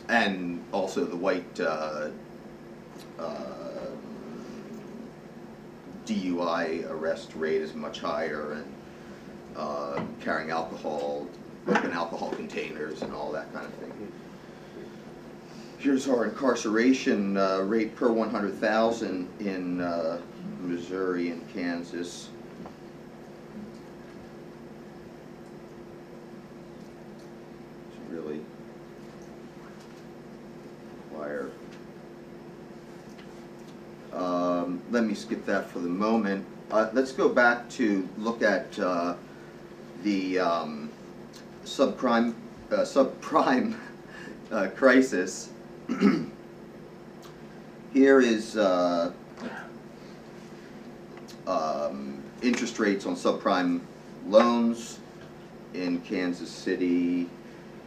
and also the white DUI arrest rate is much higher, and carrying alcohol, open alcohol containers, and all that kind of thing. Here's our incarceration rate per 100,000 in Missouri and Kansas. It's really higher. Let me skip that for the moment. Let's go back to look at the subprime crisis. Here is interest rates on subprime loans in Kansas City.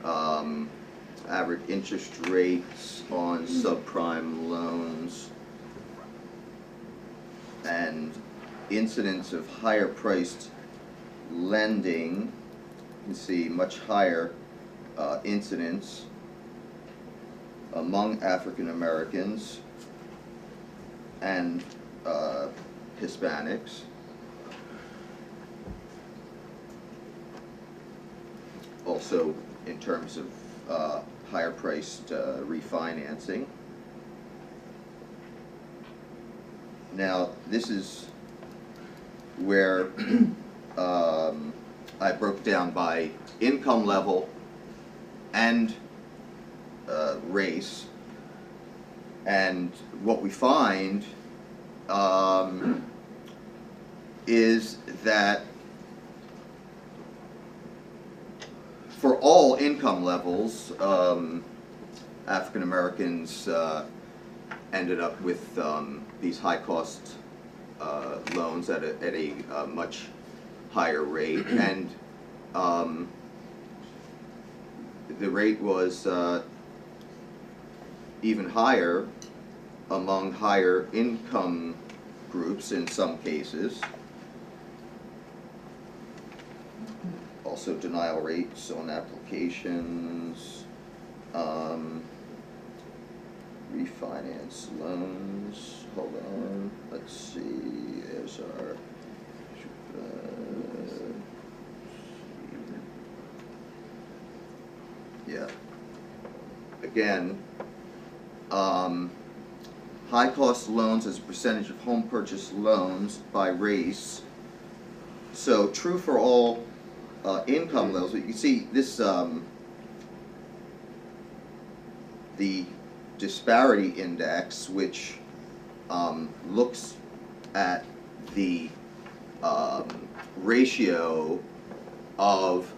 Average interest rates on subprime loans, and incidence of higher priced lending. You can see much higher incidence among African Americans and Hispanics. Also in terms of higher priced refinancing. Now this is where I broke down by income level and race, and what we find is that for all income levels, African Americans ended up with these high cost loans at a much higher rate, and the rate was even higher among higher income groups in some cases. Also denial rates on applications, refinance loans. Hold on, let's see, there's our yeah. Again, high cost loans as a percentage of home purchase loans by race. So true for all income levels. You can see this, the disparity index, which looks at the ratio of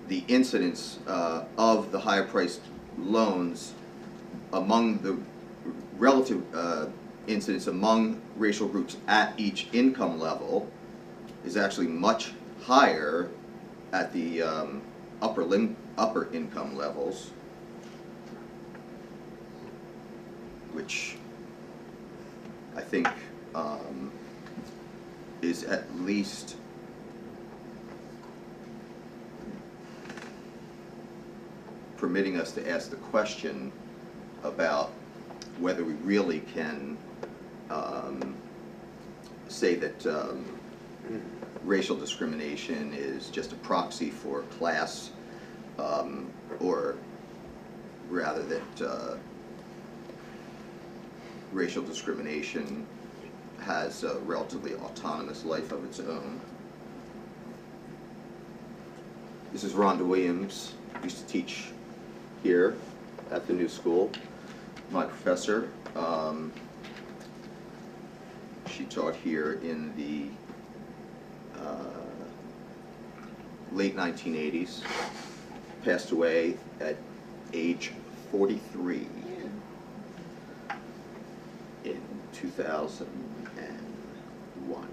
the incidence of the higher priced loans among the relative incidence among racial groups at each income level is actually much higher at the upper income levels, which I think is at least permitting us to ask the question about whether we really can say that racial discrimination is just a proxy for class, or rather that racial discrimination has a relatively autonomous life of its own. This is Rhonda Williams, used to teach here at the New School, my professor. She taught here in the late 1980s, passed away at age 43 in 2001.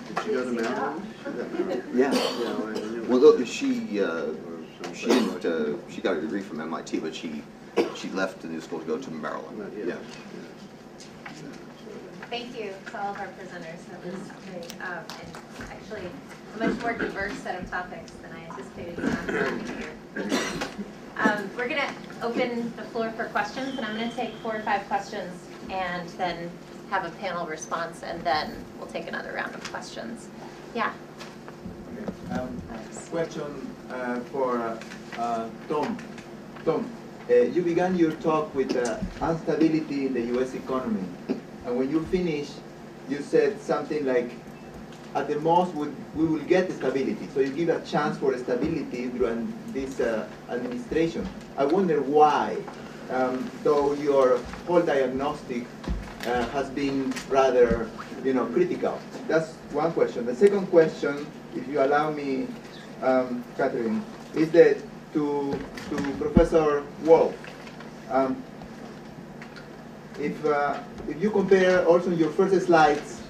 Did she go to Maryland? Yeah. Well, She got a degree from MIT, but she left the new school to go to Maryland. Yeah. Thank you to all of our presenters. That was great. And actually, a much more diverse set of topics than I anticipated here. We're going to open the floor for questions, and I'm going to take 4 or 5 questions and then have a panel response, and then we'll take another round of questions. Yeah. Okay. Question for Tom. Tom, you began your talk with instability in the U.S. economy. And when you finished, you said something like, at the most, we will get stability. So you give a chance for stability during this administration. I wonder why, though your whole diagnostic has been rather, critical. That's one question. The second question, if you allow me, Catherine, is that to Professor Wolf. If you compare also in your first slides,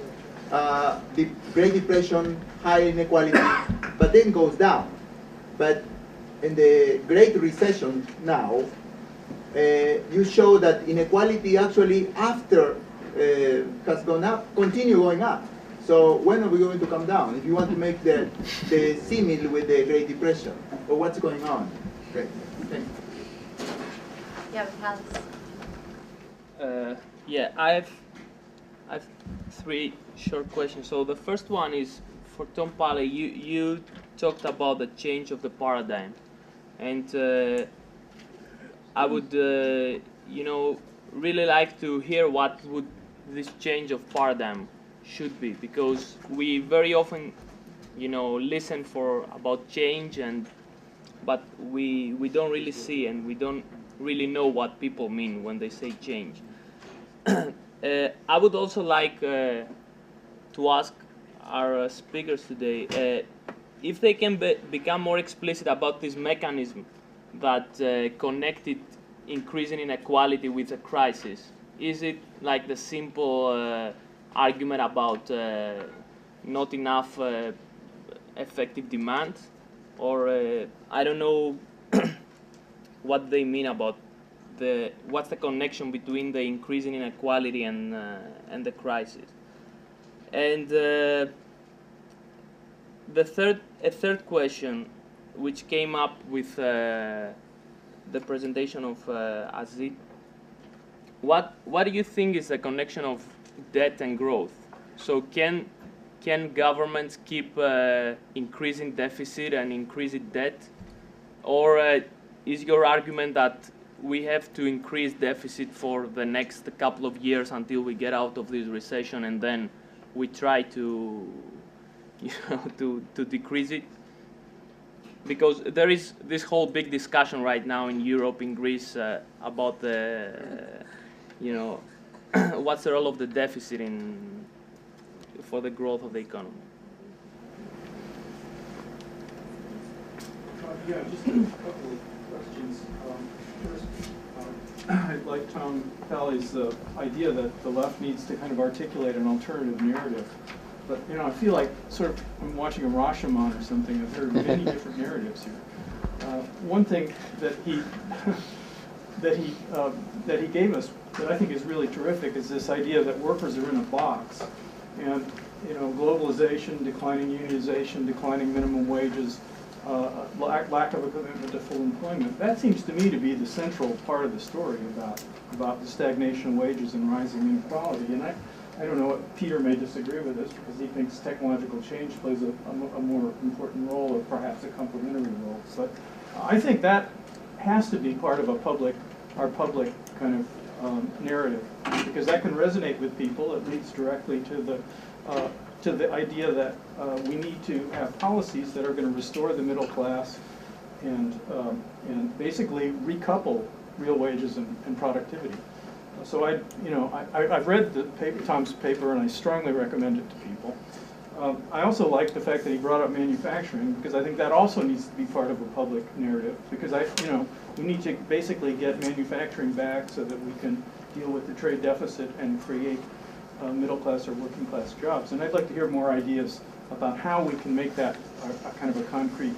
the Great Depression, high inequality, but then goes down. But in the Great Recession now, you show that inequality actually after has gone up, continue going up. So when are we going to come down? If you want to make the simile with the Great Depression, or what's going on? Great, thank you. Yeah, Alex. Yeah, I've 3 short questions. So the first one is for Tom Pally. You talked about the change of the paradigm, and I would really like to hear what would this change of paradigm should be, because we very often listen for about change, but we don't really see, and we don't really know what people mean when they say change. I would also like to ask our speakers today if they can become more explicit about this mechanism that connected increasing inequality with a crisis. Is it like the simple argument about not enough effective demand, or I don't know what they mean about what's the connection between the increasing inequality and the crisis. And a third question, which came up with the presentation of Aziz. What do you think is the connection of debt and growth? So can governments keep increasing deficit and increasing debt, or is your argument that we have to increase deficit for the next couple of years until we get out of this recession, and then we try to to decrease it? Because there is this whole big discussion right now in Europe, in Greece, about the what's the role of the deficit for the growth of the economy. Yeah, just a couple of questions. First, I like Tom Pally's idea that the left needs to kind of articulate an alternative narrative. But I feel like sort of I'm watching a Rashomon or something. I've heard many different narratives here. One thing that he that he gave us that I think is really terrific is this idea that workers are in a box, and globalization, declining unionization, declining minimum wages, lack of a commitment to full employment. That seems to me to be the central part of the story about the stagnation of wages and rising inequality. And I don't know what Peter may disagree with this, because he thinks technological change plays a more important role, or perhaps a complementary role. But I think that has to be part of our public kind of narrative, because that can resonate with people. It leads directly to the idea that we need to have policies that are going to restore the middle class and basically recouple real wages and productivity. So I've read Tom's paper, and I strongly recommend it to people. I also like the fact that he brought up manufacturing, because I think that also needs to be part of a public narrative, because we need to basically get manufacturing back so that we can deal with the trade deficit and create middle class or working class jobs. And I'd like to hear more ideas about how we can make that a kind of a concrete